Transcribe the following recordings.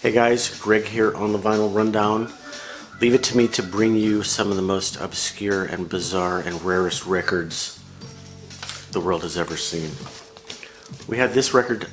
Hey guys, Greg here on the Vinyl Rundown. Leave it to me to bring you some of the most obscure and bizarre and rarest records the world has ever seen. We had this record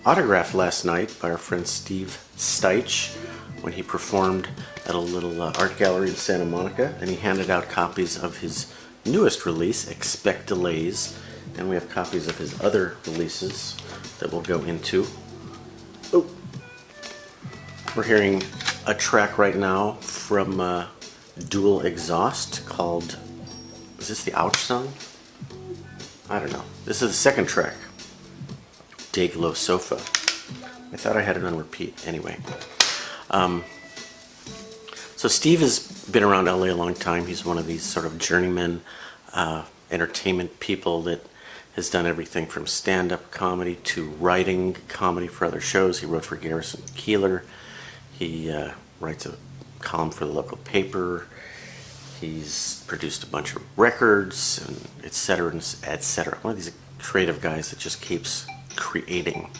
autographed last night by our friend Steve Stajich when he performed at a little art gallery in Santa Monica, and he handed out copies of his newest release, Expect Delays, and we have copies of his other releases that we'll go into. Oh. We're hearing a track right now from Dual Exhaust called, is this the Ouch song? I don't know. This is the second track, Dayglow Sofa. I thought I had it on repeat. Anyway. So Steve has been around LA a long time. He's one of these sort of journeyman entertainment people that has done everything from stand-up comedy to writing comedy for other shows. He wrote for Garrison Keillor. He writes a column for the local paper. He's produced a bunch of records, and etc., etc. One of these creative guys that just keeps creating.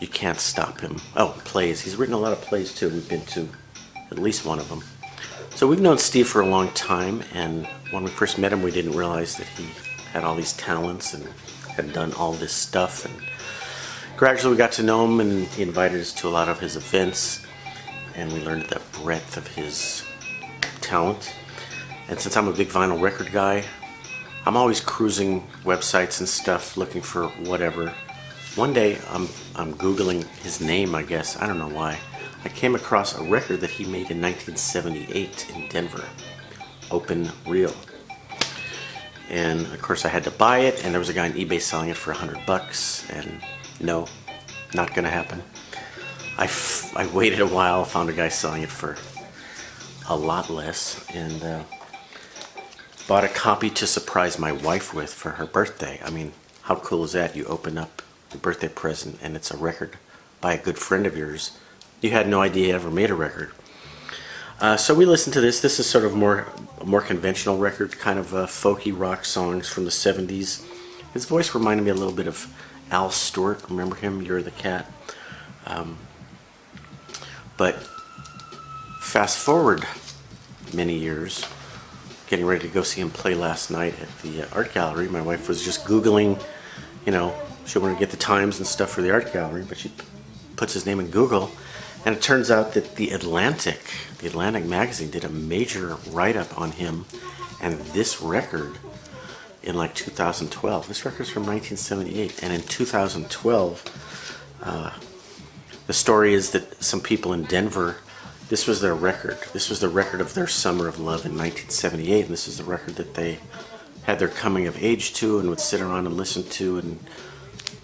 You can't stop him. Oh, plays. He's written a lot of plays too. We've been to at least one of them. So we've known Steve for a long time, and when we first met him, we didn't realize that he had all these talents and had done all this stuff. And gradually we got to know him, and he invited us to a lot of his events, and we learned the breadth of his talent. And since I'm a big vinyl record guy, I'm always cruising websites and stuff looking for whatever. One day I'm Googling his name, I guess. I don't know why. I came across a record that he made in 1978 in Denver, Open Reel. And of course I had to buy it, and there was a guy on eBay selling it for $100, and no, not gonna happen. I waited a while, found a guy selling it for a lot less, and bought a copy to surprise my wife with for her birthday. I mean, how cool is that? You open up your birthday present and it's a record by a good friend of yours. You had no idea he ever made a record. So we listened to this. This is sort of a more conventional record, kind of folky rock songs from the 70s. His voice reminded me a little bit of Al Stewart. Remember him? You're the Cat. But fast forward many years, getting ready to go see him play last night at the art gallery. My wife was just Googling, you know, she wanted to get the times and stuff for the art gallery, but she puts his name in Google, and it turns out that the Atlantic magazine did a major write-up on him and this record in like 2012. This record's from 1978, and in 2012, the story is that some people in Denver, this was their record. This was the record of their Summer of Love in 1978, and this is the record that they had their coming of age to and would sit around and listen to and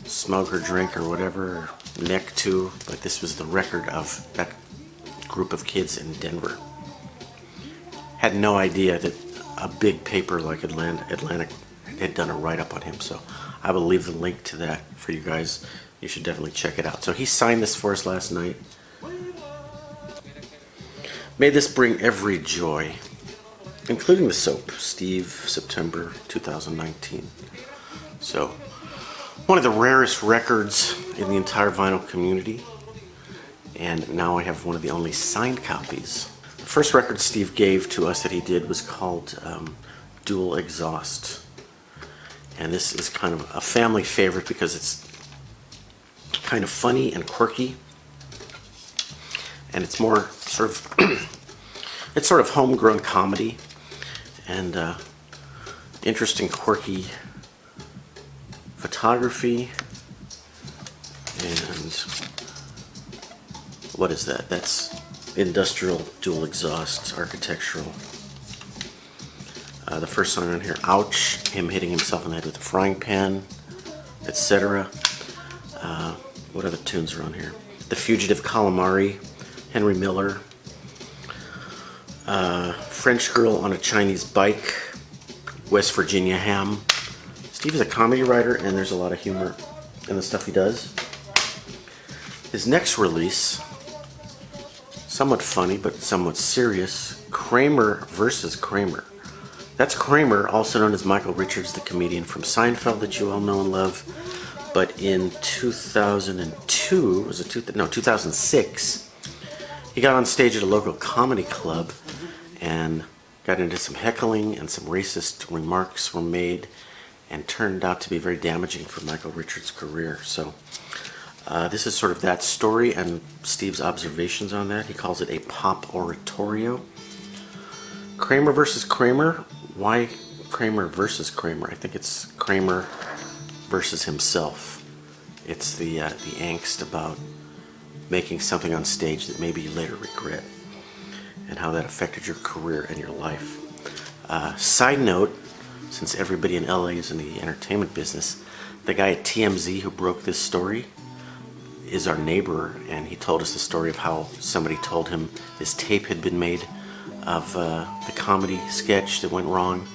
smoke or drink or whatever, or neck to. But this was the record of that group of kids in Denver. Had no idea that a big paper like Atlantic had done a write-up on him, so I will leave the link to that for you guys. You should definitely check it out. So he signed this for us last night. May this bring every joy, including the soap. Steve, September 2019. So, one of the rarest records in the entire vinyl community, and now I have one of the only signed copies. The first record Steve gave to us that he did was called Dual Exhaust, and this is kind of a family favorite because it's kind of funny and quirky, and it's more sort of it's sort of homegrown comedy and interesting, quirky photography. And what is that? That's industrial dual exhaust, architectural. The first song on here, Ouch, him hitting himself in the head with a frying pan, etc. What other tunes are on here? The Fugitive Calamari, Henry Miller, French Girl on a Chinese Bike, West Virginia Ham. Steve is a comedy writer, and there's a lot of humor in the stuff he does. His next release, somewhat funny but somewhat serious, Kramer versus Kramer. That's Kramer, also known as Michael Richards, the comedian from Seinfeld that you all know and love. But in 2002, 2002, was it 2006, he got on stage at a local comedy club and got into some heckling, and some racist remarks were made and turned out to be very damaging for Michael Richards' career. So this is sort of that story and Steve's observations on that. He calls it a pop oratorio. Kramer versus Kramer. Why Kramer versus Kramer? I think it's Kramer versus himself. It's the angst about making something on stage that maybe you later regret, and how that affected your career and your life. Side note, since everybody in LA is in the entertainment business, the guy at TMZ who broke this story is our neighbor, and he told us the story of how somebody told him this tape had been made of the comedy sketch that went wrong,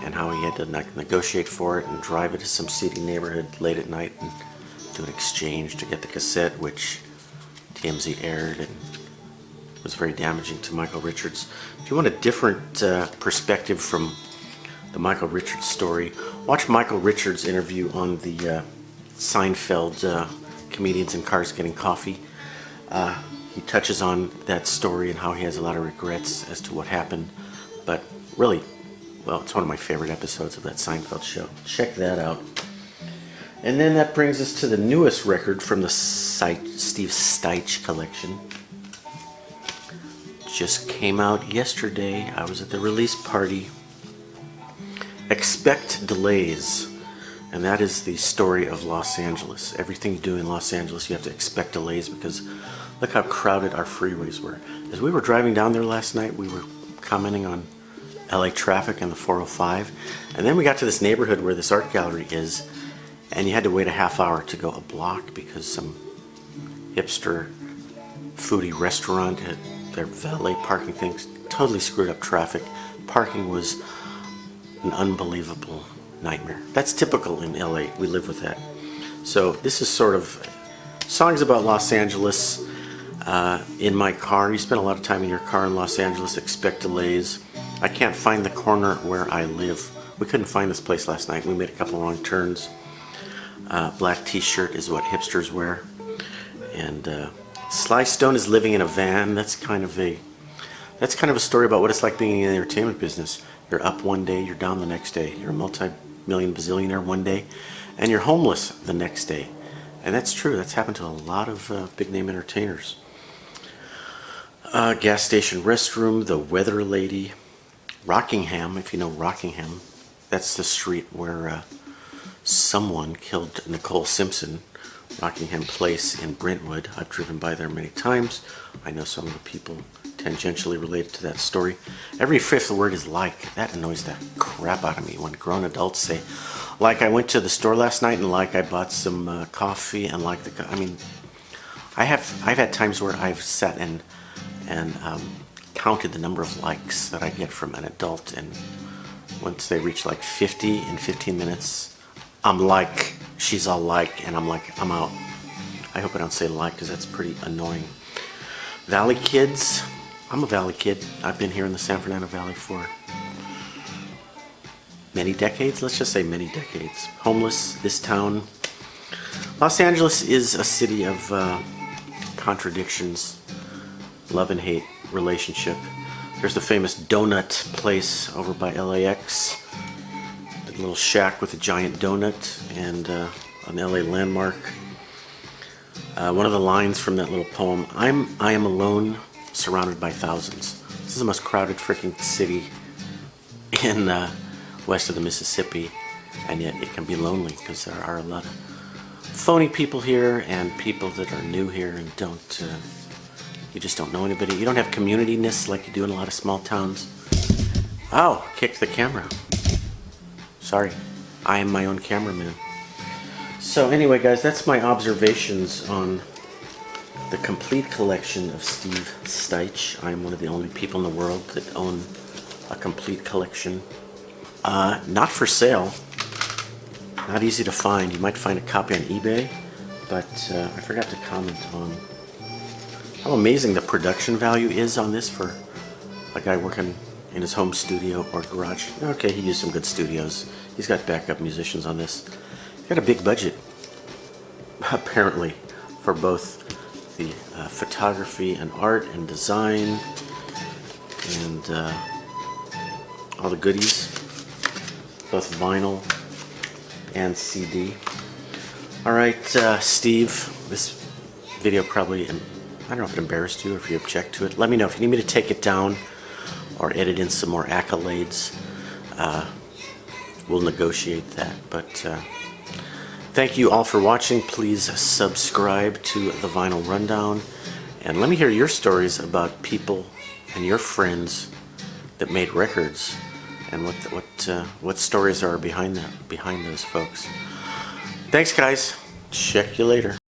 and how he had to negotiate for it and drive it to some seedy neighborhood late at night and do an exchange to get the cassette, which TMZ aired, and was very damaging to Michael Richards. If you want a different perspective from the Michael Richards story, watch Michael Richards' interview on the Seinfeld Comedians in Cars Getting Coffee. He touches on that story and how he has a lot of regrets as to what happened. But really, well, it's one of my favorite episodes of that Seinfeld show. Check that out. And then that brings us to the newest record from the Steve Stajich collection. Just came out yesterday. I was at the release party. Expect Delays. And that is the story of Los Angeles. Everything you do in Los Angeles, you have to expect delays, because look how crowded our freeways were. As we were driving down there last night, we were commenting on LA traffic and the 405. And then we got to this neighborhood where this art gallery is, and you had to wait a half hour to go a block because some hipster foodie restaurant had their valet parking things totally screwed up traffic. Parking was an unbelievable nightmare. That's typical in LA. We live with that. So this is sort of songs about Los Angeles in my car. You spend a lot of time in your car in Los Angeles. Expect delays. I can't find the corner where I live. We couldn't find this place last night. We made a couple wrong turns. Black t-shirt is what hipsters wear. And Sly Stone is living in a van. That's kind of a story about what it's like being in the entertainment business. You're up one day, you're down the next day. You're a multi-million bazillionaire one day, and you're homeless the next day. And that's true. That's happened to a lot of big-name entertainers. Gas station restroom, the weather lady. Rockingham, if you know Rockingham, that's the street where someone killed Nicole Simpson. Rockingham Place in Brentwood. I've driven by there many times. I know some of the people tangentially related to that story. Every fifth word is like. That annoys the crap out of me when grown adults say, like I went to the store last night and like I bought some coffee and like I mean, I've had times where I've sat and counted the number of likes that I get from an adult, and once they reach like 50 in 15 minutes, I'm like, she's all like, and I'm like, I'm out. I hope I don't say like, because that's pretty annoying. Valley Kids. I'm a Valley kid. I've been here in the San Fernando Valley for many decades. Let's just say many decades. Homeless, this town. Los Angeles is a city of contradictions, love and hate relationship. There's the famous donut place over by LAX. The little shack with a giant donut and an LA landmark. One of the lines from that little poem, I am alone, surrounded by thousands. This is the most crowded freaking city in west of the Mississippi, and yet it can be lonely because there are a lot of phony people here and people that are new here and you just don't know anybody. You don't have community-ness like you do in a lot of small towns. Oh, kicked the camera. Sorry, I am my own cameraman. So anyway, guys, that's my observations on the complete collection of Steve Stajich. I am one of the only people in the world that own a complete collection. Not for sale. Not easy to find. You might find a copy on eBay, but I forgot to comment on how amazing the production value is on this for a guy working in his home studio or garage. Okay, he used some good studios. He's got backup musicians on this. He's got a big budget, apparently, for both the photography and art and design and all the goodies, both vinyl and CD. All right, Steve, this video probably, I don't know if it embarrassed you or if you object to it. Let me know if you need me to take it down or edit in some more accolades. We'll negotiate that. But thank you all for watching. Please subscribe to the Vinyl Rundown, and let me hear your stories about people and your friends that made records, and what stories are behind those folks. Thanks, guys. Check you later.